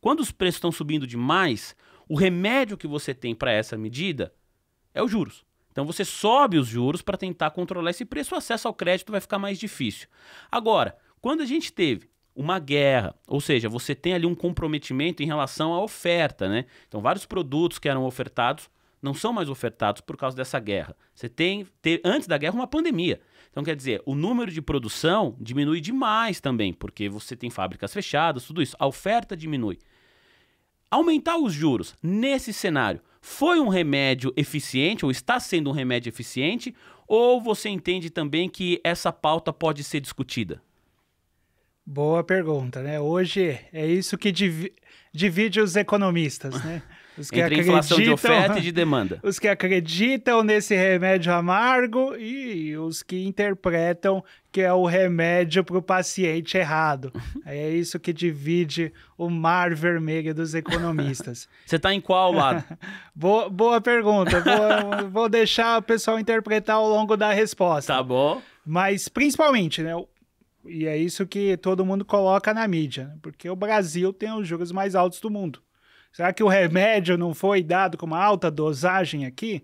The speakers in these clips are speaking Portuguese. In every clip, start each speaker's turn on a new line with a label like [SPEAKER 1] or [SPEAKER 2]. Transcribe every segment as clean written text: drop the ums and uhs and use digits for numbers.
[SPEAKER 1] Quando os preços estão subindo demais, o remédio que você tem para essa medida é os juros. Então você sobe os juros para tentar controlar esse preço, o acesso ao crédito vai ficar mais difícil. Agora, quando a gente teve uma guerra, ou seja, você tem ali um comprometimento em relação à oferta, né? Então vários produtos que eram ofertados não são mais ofertados por causa dessa guerra. Você tem, antes da guerra, uma pandemia. Então, quer dizer, o número de produção diminui demais também, porque você tem fábricas fechadas, tudo isso. A oferta diminui. Aumentar os juros nesse cenário foi um remédio eficiente, ou está sendo um remédio eficiente, ou você entende também que essa pauta pode ser discutida?
[SPEAKER 2] Boa pergunta, né? Hoje é isso que divide os economistas, né? Os que
[SPEAKER 1] Entre inflação de oferta e de demanda.
[SPEAKER 2] Os que acreditam nesse remédio amargo e os que interpretam que é o remédio para o paciente errado. É isso que divide o mar vermelho dos economistas.
[SPEAKER 1] Você está em qual lado?
[SPEAKER 2] Boa pergunta. Vou deixar o pessoal interpretar ao longo da resposta.
[SPEAKER 1] Tá bom.
[SPEAKER 2] Mas principalmente, né? E é isso que todo mundo coloca na mídia, né? Porque o Brasil tem os juros mais altos do mundo. Será que o remédio não foi dado com uma alta dosagem aqui?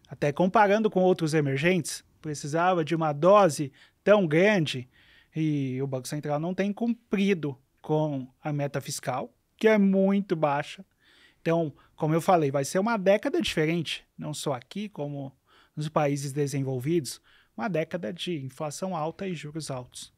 [SPEAKER 2] Até comparando com outros emergentes, precisava de uma dose tão grande e o Banco Central não tem cumprido com a meta fiscal, que é muito baixa. Então, como eu falei, vai ser uma década diferente, não só aqui, como nos países desenvolvidos, uma década de inflação alta e juros altos.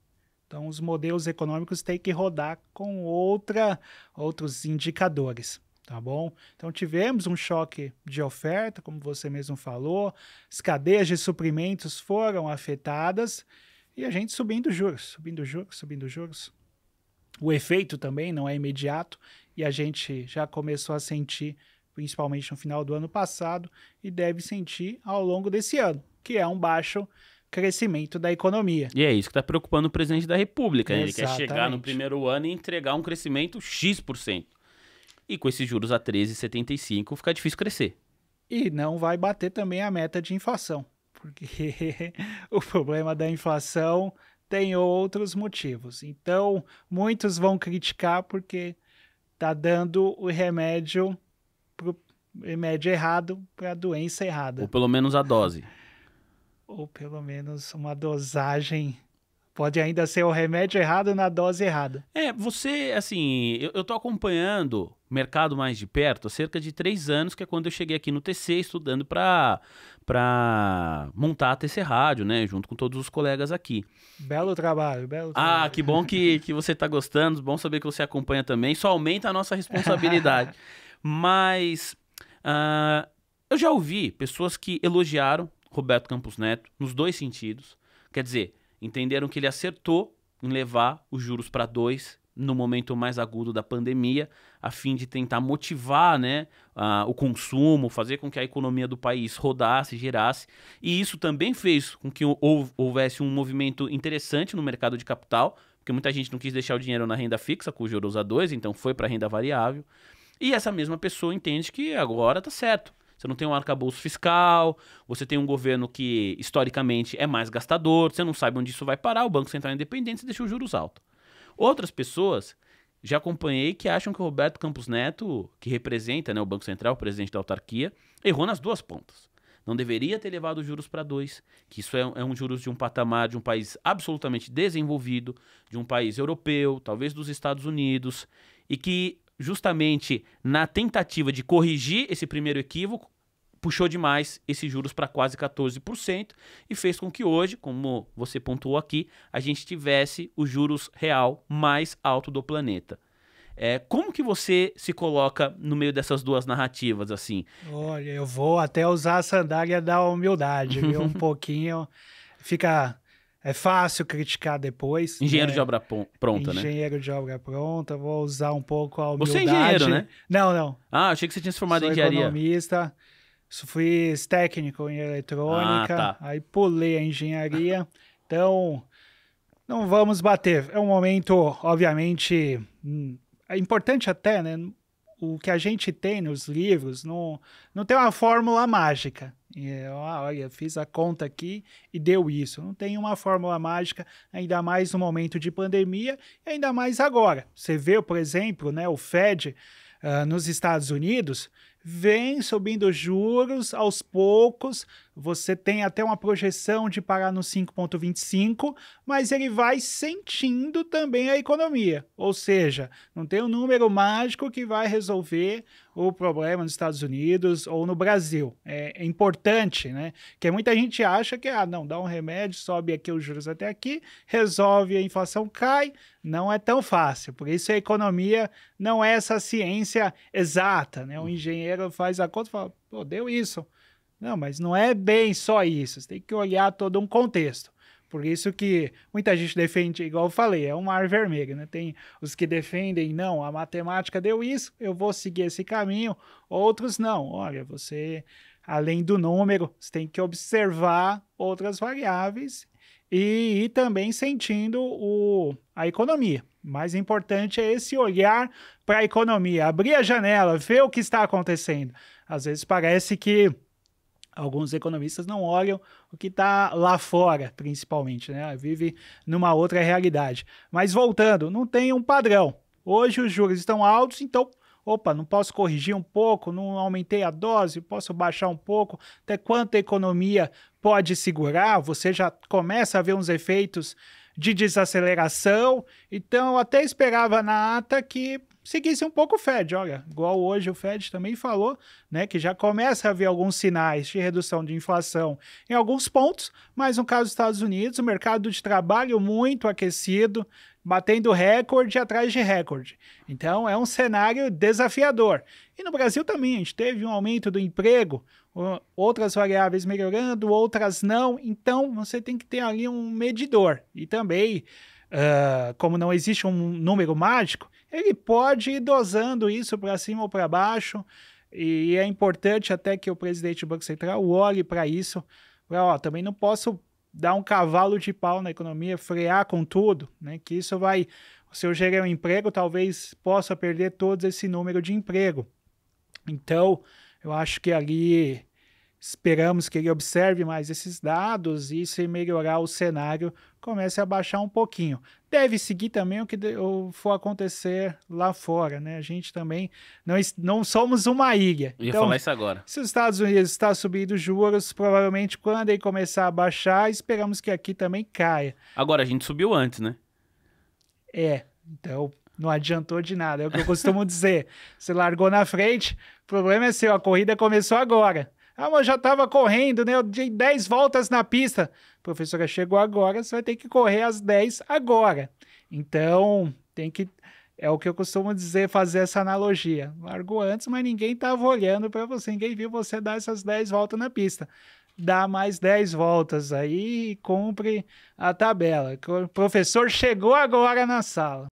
[SPEAKER 2] Então, os modelos econômicos têm que rodar com outros indicadores, tá bom? Então, tivemos um choque de oferta, como você mesmo falou, as cadeias de suprimentos foram afetadas e a gente subindo juros. O efeito também não é imediato e a gente já começou a sentir, principalmente no final do ano passado, e deve sentir ao longo desse ano, que é um baixo crescimento da economia.
[SPEAKER 1] E é isso que está preocupando o presidente da República. Né? Ele quer
[SPEAKER 2] Exatamente.
[SPEAKER 1] chegar no primeiro ano e entregar um crescimento X%. E com esses juros a 13,75 fica difícil crescer.
[SPEAKER 2] E não vai bater também a meta de inflação, porque o problema da inflação tem outros motivos. Então, muitos vão criticar porque está dando o remédio errado para a doença errada.
[SPEAKER 1] Ou pelo menos a dose.
[SPEAKER 2] Ou pelo menos uma dosagem, pode ainda ser o remédio errado na dose errada.
[SPEAKER 1] Você, assim, eu tô acompanhando o mercado mais de perto há cerca de 3 anos, que é quando eu cheguei aqui no TC estudando para montar a TC Rádio, né, junto com todos os colegas aqui.
[SPEAKER 2] Belo trabalho.
[SPEAKER 1] Ah, que bom que você tá gostando, bom saber que você acompanha também, só aumenta a nossa responsabilidade. Mas eu já ouvi pessoas que elogiaram Roberto Campos Neto, nos dois sentidos. Quer dizer, entenderam que ele acertou em levar os juros para 2 no momento mais agudo da pandemia, a fim de tentar motivar, né, o consumo, fazer com que a economia do país rodasse, girasse. E isso também fez com que houvesse um movimento interessante no mercado de capital, porque muita gente não quis deixar o dinheiro na renda fixa com os juros a 2, então foi para a renda variável. E essa mesma pessoa entende que agora está certo. Você não tem um arcabouço fiscal, você tem um governo que, historicamente, é mais gastador, você não sabe onde isso vai parar, o Banco Central é independente, você deixa os juros altos. Outras pessoas, já acompanhei, que acham que o Roberto Campos Neto, que representa, né, o Banco Central, o presidente da autarquia, errou nas duas pontas. Não deveria ter levado os juros para 2, que isso é um juros de um patamar de um país absolutamente desenvolvido, de um país europeu, talvez dos Estados Unidos, e que justamente na tentativa de corrigir esse primeiro equívoco, puxou demais esses juros para quase 14% e fez com que hoje, como você pontuou aqui, a gente tivesse o juros real mais alto do planeta. Como que você se coloca no meio dessas duas narrativas, assim?
[SPEAKER 2] Olha, eu vou até usar a sandália da humildade, viu? Um pouquinho, é fácil criticar depois.
[SPEAKER 1] Engenheiro de obra pronta, né?
[SPEAKER 2] Engenheiro de obra pronta, vou usar um pouco a humildade.
[SPEAKER 1] Você é engenheiro, né?
[SPEAKER 2] Não.
[SPEAKER 1] Ah, achei que você tinha se formado em
[SPEAKER 2] Sou
[SPEAKER 1] engenharia.
[SPEAKER 2] Economista, fiz técnico em eletrônica, aí pulei a engenharia. Então, não vamos bater. É um momento, obviamente, é importante até, né? o que a gente tem nos livros não tem uma fórmula mágica. Olha, fiz a conta aqui e deu isso. Não tem uma fórmula mágica, ainda mais no momento de pandemia, e ainda mais agora. Você vê, por exemplo, né, o Fed nos Estados Unidos vem subindo juros aos poucos. Você tem até uma projeção de parar no 5,25, mas ele vai sentindo também a economia. Ou seja, não tem um número mágico que vai resolver o problema nos Estados Unidos ou no Brasil. É importante, né? Porque muita gente acha que, não, dá um remédio, sobe aqui os juros até aqui, resolve, a inflação cai. Não é tão fácil. Por isso a economia não é essa ciência exata, né? Um engenheiro faz a conta e fala, pô, deu isso. Não, mas não é bem só isso. Você tem que olhar todo um contexto. Por isso que muita gente defende, igual eu falei, é um mar vermelho, né? Tem os que defendem, não, a matemática deu isso, eu vou seguir esse caminho. Outros não. Olha, você, além do número, você tem que observar outras variáveis e ir também sentindo a economia. Mais importante é esse olhar para a economia, abrir a janela, ver o que está acontecendo. Às vezes parece que alguns economistas não olham o que está lá fora, principalmente, né? Vive numa outra realidade. Mas voltando, não tem um padrão. Hoje os juros estão altos, então, não posso corrigir um pouco, não aumentei a dose, posso baixar um pouco, até quanto a economia pode segurar, você já começa a ver uns efeitos de desaceleração, então eu até esperava na ata que seguisse um pouco o Fed, olha, igual hoje o Fed também falou, né, que já começa a haver alguns sinais de redução de inflação em alguns pontos, mas no caso dos Estados Unidos, o mercado de trabalho muito aquecido, batendo recorde atrás de recorde. Então é um cenário desafiador. E no Brasil também, a gente teve um aumento do emprego, outras variáveis melhorando, outras não, então você tem que ter ali um medidor. E também, como não existe um número mágico, ele pode ir dosando isso para cima ou para baixo, e é importante até que o presidente do Banco Central olhe para isso. Também não posso dar um cavalo de pau na economia, frear com tudo, né? Que isso vai, se eu gerar um emprego, talvez possa perder todo esse número de emprego. Então, eu acho que ali esperamos que ele observe mais esses dados e, se melhorar o cenário, comece a baixar um pouquinho. Deve seguir também o que for acontecer lá fora, né? A gente também não somos uma ilha.
[SPEAKER 1] Eu ia falar isso agora.
[SPEAKER 2] Se os Estados Unidos está subindo juros, provavelmente quando ele começar a baixar, esperamos que aqui também caia.
[SPEAKER 1] Agora, a gente subiu antes, né?
[SPEAKER 2] Então não adiantou de nada. É o que eu costumo dizer. Você largou na frente, o problema é seu, a corrida começou agora. Mas eu já estava correndo, né? Eu dei 10 voltas na pista. A professora chegou agora, você vai ter que correr as 10 agora. Então, é o que eu costumo dizer, fazer essa analogia. Largou antes, mas ninguém estava olhando para você, ninguém viu você dar essas 10 voltas na pista. Dá mais 10 voltas aí e cumpre a tabela. O professor chegou agora na sala.